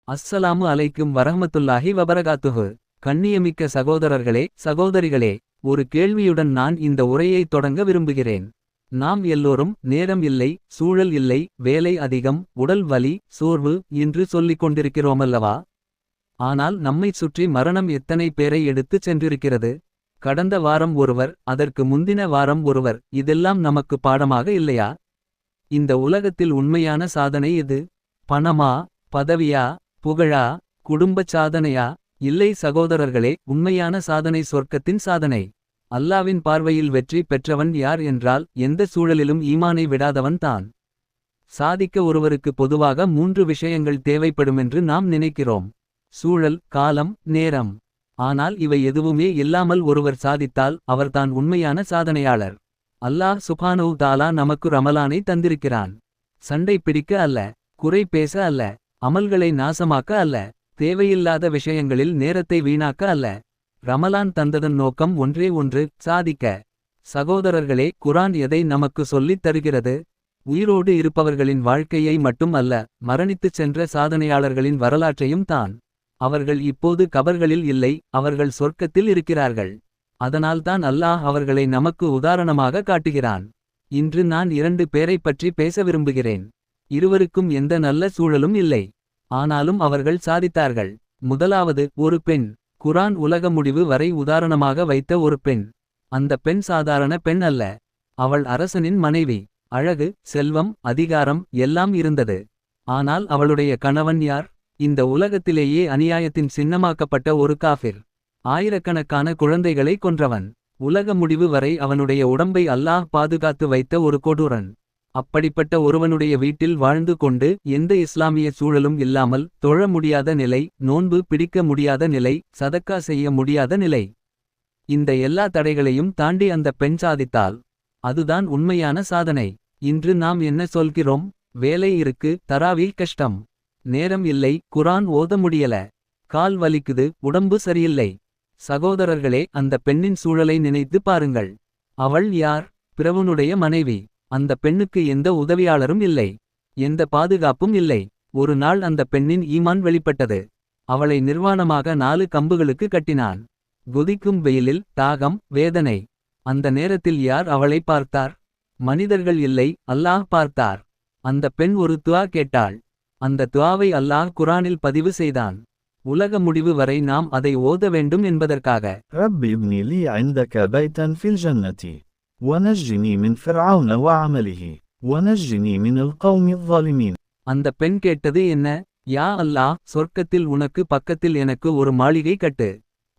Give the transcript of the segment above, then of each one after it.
அஸ்ஸலாமு அலைக்கும் வரஹ்மத்துல்லாஹி வபரகாத்துஹு. கண்ணியமிக்க சகோதரர்களே சகோதரிகளே, ஒரு கேள்வியுடன் நான் இந்த உரையை தொடங்க விரும்புகிறேன். நாம் எல்லோரும் நேரம் இல்லை, சூழல் இல்லை, வேலை அதிகம், உடல் வலி, சோர்வு என்று சொல்லிக் கொண்டிருக்கிறோமல்லவா? ஆனால் நம்மைச் சுற்றி மரணம் எத்தனை பேரை எடுத்துச் சென்றிருக்கிறது. கடந்த வாரம் ஒருவர், அதற்கு முந்தின வாரம் ஒருவர், இதெல்லாம் நமக்கு பாடமாக இல்லையா? இந்த உலகத்தில் உண்மையான சாதனை எது? பணமா? பதவியா? புகழா? குடும்பச் சாதனையா? இல்லை சகோதரர்களே, உண்மையான சாதனை சொர்க்கத்தின் சாதனை. அல்லாவின் பார்வையில் வெற்றி பெற்றவன் யார் என்றால் எந்த சூழலிலும் ஈமானை விடாதவன் தான். சாதிக்க ஒருவருக்கு பொதுவாக 3 விஷயங்கள் தேவைப்படுமென்று நாம் நினைக்கிறோம். சூழல், காலம், நேரம். ஆனால் இவை எதுவுமே இல்லாமல் ஒருவர் சாதித்தால் அவர்தான் உண்மையான சாதனையாளர். அல்லாஹ் சுப்ஹானஹு தஆலா நமக்கு ரமலானை தந்திருக்கிறான். சண்டை பிடிக்க அல்ல, குறை பேச அல்ல, அமல்களை நாசமாக்க அல்ல, தேவையில்லாத விஷயங்களில் நேரத்தை வீணாக்க அல்ல. ரமலான் தந்ததன் நோக்கம் ஒன்றே ஒன்று, சாதிக்க. சகோதரர்களே, குர்ஆன் எதை நமக்கு சொல்லித் தருகிறது? உயிரோடு இருப்பவர்களின் வாழ்க்கையை மட்டும் அல்ல, மரணித்துச் சென்ற சாதனையாளர்களின் வரலாற்றையும் தான். அவர்கள் இப்போது கபர்களில் இல்லை, அவர்கள் சொர்க்கத்தில் இருக்கிறார்கள். அதனால்தான் அல்லாஹ் அவர்களை நமக்கு உதாரணமாக காட்டுகிறான். இன்று நான் 2 பேரைப் பற்றி பேச விரும்புகிறேன். இருவருக்கும் எந்த நல்ல சூழலும் இல்லை. ஆனாலும் அவர்கள் சாதித்தார்கள். முதலாவது, ஒரு பெண். குர்ஆன் உலக முடிவு வரை உதாரணமாக வைத்த ஒரு பெண். அந்த பெண் சாதாரண பெண் அல்ல. அவள் அரசனின் மனைவி. அழகு, செல்வம், அதிகாரம் எல்லாம் இருந்தது. ஆனால் அவளுடைய கணவன் யார்? இந்த உலகத்திலேயே அநியாயத்தின் சின்னமாக்கப்பட்ட ஒரு காஃபிர். ஆயிரக்கணக்கான குழந்தைகளை கொன்றவன். உலக முடிவு வரை அவனுடைய உடம்பை அல்லாஹ் பாதுகாத்து வைத்த ஒரு கொடூரன். அப்படிப்பட்ட ஒருவனுடைய வீட்டில் வாழ்ந்து கொண்டு எந்த இஸ்லாமிய சூழலும் இல்லாமல் தொழ முடியாத நிலை, நோன்பு பிடிக்க முடியாத நிலை, சதக்கா செய்ய முடியாத நிலை. இந்த எல்லா தடைகளையும் தாண்டி அந்த பெண் சாதித்தாள். அதுதான் உண்மையான சாதனை. இன்று நாம் என்ன சொல்கிறோம்? வேலை இருக்கு, தராவீஹ் கஷ்டம். நேரம் இல்லை, குர்ஆன் ஓத முடியல. கால் வலிக்குது, உடம்பு சரியில்லை. சகோதரர்களே, அந்த பெண்ணின் சூழலை நினைத்து பாருங்கள். அவள் யார்? பிறவுனுடைய மனைவி. அந்த பெண்ணுக்கு எந்த உதவியாளரும் இல்லை, எந்த பாதுகாப்பும் இல்லை. ஒரு நாள் அந்த பெண்ணின் ஈமான் வெளிப்பட்டது. அவளை நிர்வாணமாக 4 கம்புகளுக்கு கட்டினான். கொதிக்கும் வெயிலில், தாகம், வேதனை. அந்த நேரத்தில் யார் அவளை பார்த்தார்? மனிதர்கள் இல்லை, அல்லாஹ் பார்த்தார். அந்த பெண் ஒரு துஆ கேட்டாள். அந்த துஆவை அல்லாஹ் குர்ஆனில் பதிவு செய்தான். உலக முடிவு வரை நாம் அதை ஓத வேண்டும் என்பதற்காக. رب ابن لي عندك بيتا في الجنة ونجني من فرعون وعمله ونجني من القوم الظالمين. அந்த பெண் கேட்டது என்ன? யா அல்லாஹ், சொர்க்கத்தில் உனக்கு பக்கத்தில் எனக்கு ஒரு மாளிகை கட்டு.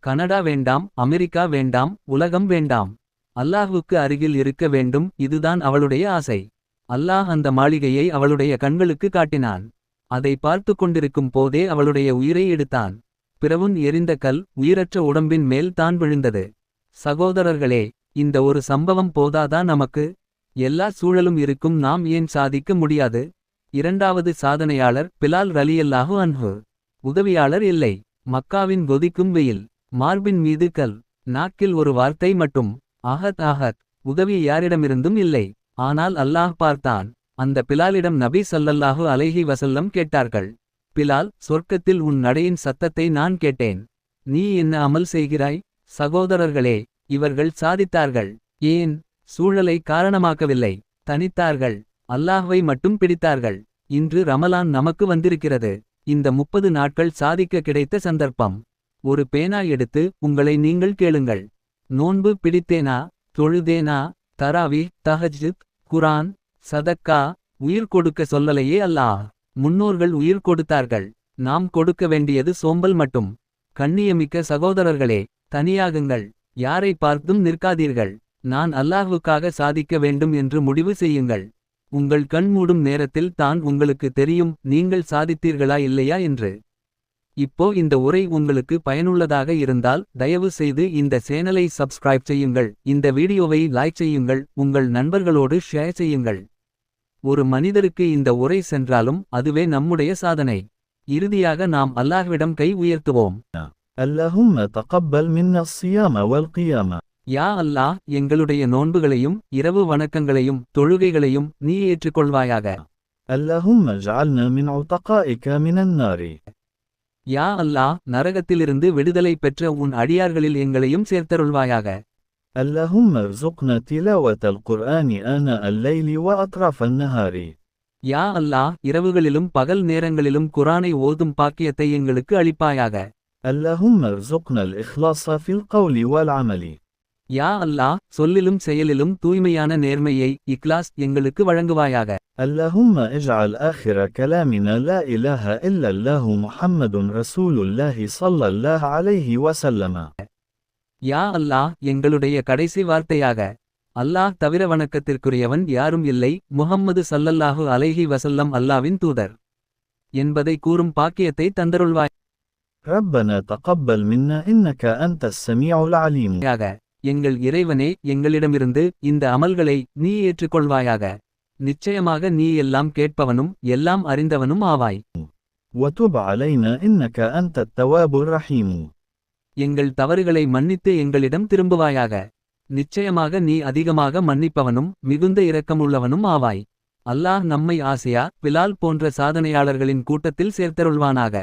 கனடா வேண்டாம், அமெரிக்கா வேண்டாம், உலகம் வேண்டாம். அல்லாஹ்வுக்கு அருகில் இருக்க வேண்டும், இதுதான் அவளுடைய ஆசை. அல்லாஹ் அந்த மாளிகையை அவளுடைய கண்களுக்கு காட்டினான். அதை பார்த்து கொண்டிருக்கும் போதே அவளுடைய உயிரை எடுத்தான். பிறவுன் எரிந்த கல் உயிரற்ற உடம்பின் மேல் தான் விழுந்தது. சகோதரர்களே, இந்த ஒரு சம்பவம் போதாதா நமக்கு? எல்லா சூழலும் இருக்கும் நாம் ஏன் சாதிக்க முடியாது? இரண்டாவது சாதனையாளர் பிலால் ரலியல்லாஹு அன்ஹு. உதவியாளர் இல்லை. மக்காவின் கொதிக்கும் வெயில். மார்பின் மீது கல். நாக்கில் ஒரு வார்த்தை மட்டும், அஹத் அஹத். உதவி யாரிடமிருந்தும் இல்லை. ஆனால் அல்லாஹ் பார்த்தான். அந்த பிலாலிடம் நபி ஸல்லல்லாஹு அலைஹி வஸல்லம் கேட்டார்கள். பிலால், சொர்க்கத்தில் உன் நடையின் சத்தத்தை நான் கேட்டேன். நீ என்ன அமல் செய்கிறாய்? சகோதரர்களே, இவர்கள் சாதித்தார்கள். ஏன்? சூழலை காரணமாக்கவில்லை. தனித்தார்கள். அல்லாஹ்வை மட்டும் பிடித்தார்கள். இன்று ரமலான் நமக்கு வந்திருக்கிறது. இந்த 30 நாட்கள் சாதிக்க கிடைத்த சந்தர்ப்பம். ஒரு பேனா எடுத்து உங்களை நீங்கள் கேளுங்கள். நோன்பு பிடித்தேனா? தொழுதேனா? தராவீஹ், தஹஜ்ஜுத், குர்ஆன், சதக்கா. உயிர் கொடுக்க சொல்லலையே அல்லாஹ். முன்னோர்கள் உயிர் கொடுத்தார்கள். நாம் கொடுக்க வேண்டியது சோம்பல் மட்டும். கண்ணியமிக்க சகோதரர்களே, தனியாகுங்கள். யாரை பார்த்தும் நிற்காதீர்கள். நான் அல்லாஹ்வுக்காக சாதிக்க வேண்டும் என்று முடிவு செய்யுங்கள். உங்கள் கண் மூடும் நேரத்தில் தான் உங்களுக்கு தெரியும் நீங்கள் சாதித்தீர்களா இல்லையா என்று. இப்போ இந்த உரை உங்களுக்கு பயனுள்ளதாக இருந்தால் தயவு செய்து இந்த சேனலை சப்ஸ்கிரைப் செய்யுங்கள். இந்த வீடியோவை லைக் செய்யுங்கள். உங்கள் நண்பர்களோடு ஷேர் செய்யுங்கள். ஒரு மனிதருக்கு இந்த உரை சென்றாலும் அதுவே நம்முடைய சாதனை. இறுதியாக நாம் அல்லாஹ்விடம் கை உயர்த்துவோம். اللهم تقبل منا الصيام والقيام. யா அல்லாஹ், எங்களுடைய நோன்புகளையும் இரவு வணக்கங்களையும் தொழுகைகளையும் நீ ஏற்றுக்கொள்வாயாக. اللهم اجعلنا من عتقائك من النار. யா அல்லாஹ் நரகத்திலிருந்து விடுதலை பெற்ற உன் அடியார்களில் எங்களையும் சேர்த்தருள்வாயாக. اللهم ارزقنا تلاوة القرآن آناء الليل وأطراف النهار. யா அல்லாஹ் இரவுகளிலும் பகல் நேரங்களிலும் குரானை ஓதும் பாக்கியத்தை எங்களுக்கு அளிப்பாயாக. اللهم ارزقنا الإخلاص في القول والعمل. யா அல்லாஹ் சொல்லிலும் செயலிலும் தூய்மையான நேர்மையை இக்லாஸ் எங்களுக்கு வழங்குவாயாக. اللهم اجعل آخر كلامنا لا إله إلا الله محمد رسول الله صلى الله عليه وسلم. யா அல்லாஹ் எங்களுடைய கடைசி வார்த்தையாக அல்லாஹ் தவிர வணக்கத்திற்குரியவன் யாரும் இல்லை, முஹம்மது ஸல்லல்லாஹு அலைஹி வஸல்லம் அல்லாவின் தூதர் என்பதை கூறும் பாக்கியத்தை தந்தருள்வாயாக. ربنا تقبل منا إنك أنت السميع العليم. எங்கள் இறைவனே, எங்களிடமிருந்து இந்த அமல்களை நீ ஏற்றுக்கொள்வாயாக. நிச்சயமாக நீ எல்லாம் கேட்பவனும் எல்லாம் அறிந்தவனும் ஆவாய். وتب علينا إنك أنت التواب الرحيم. எங்கள் தவறுகளை மன்னித்து எங்களிடம் திரும்புவாயாக. நிச்சயமாக நீ அதிகமாக மன்னிப்பவனும் மிகுந்த இரக்கமுள்ளவனும் ஆவாய். அல்லாஹ் நம்மை ஆசியா பிலால் போன்ற சாதனையாளர்களின் கூட்டத்தில் சேர்த்தருள்வானாக.